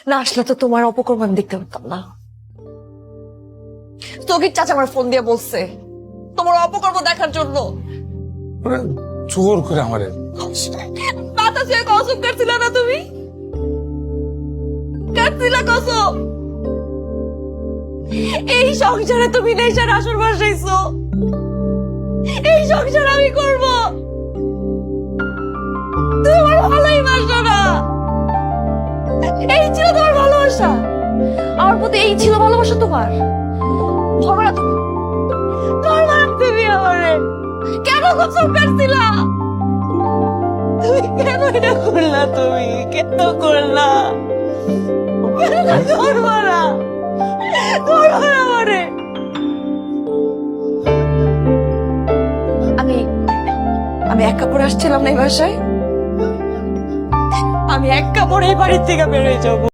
না আসলে তো তোমার অপকর্ম আমি দেখতে পারতাম না। তোগির চাচা আমার ফোন দিয়ে বলছে তোমার অপকর্ম দেখার জন্য। জোর করে আমারে বাতাস হয়ে কসম কাটছিল না তুমি? কাটছিলা কসম? এই সংসারে তুমি নেশার আসর বসাইছো, এই সংসার আমি করব। তুমি আমার ভালোই বাসো না। এই ছিল তোমার ভালোবাসা, আমার প্রতি এই ছিল ভালোবাসা তোমার। ধর্মরা তুমি, ধর্মরা তুমি আমারে কেন কসম কাটছিলা? তুমি কেন এটা করলা? তুমি কেন করলা? ধর্মরা, ধর্মরা আমারে। আমি আমি এক কাপড় আসছিলাম না এই বাসায়, আমি এক কাপড় এই বাড়ির থেকে বেরোয় যাবো।